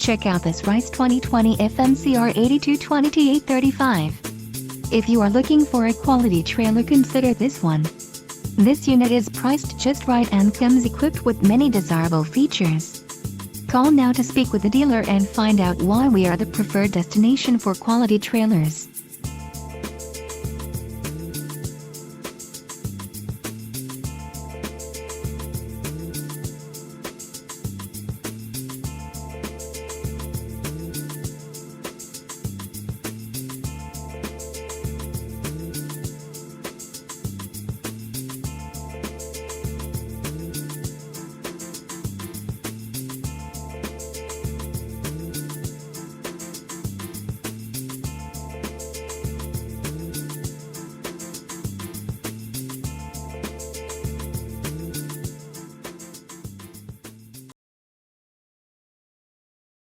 Check out this Rice 2020 FMCR8220TA35. If you are looking for a quality trailer, consider this one. This unit is priced just right and comes equipped with many desirable features. Call now to speak with the dealer and find out why we are the preferred destination for quality trailers.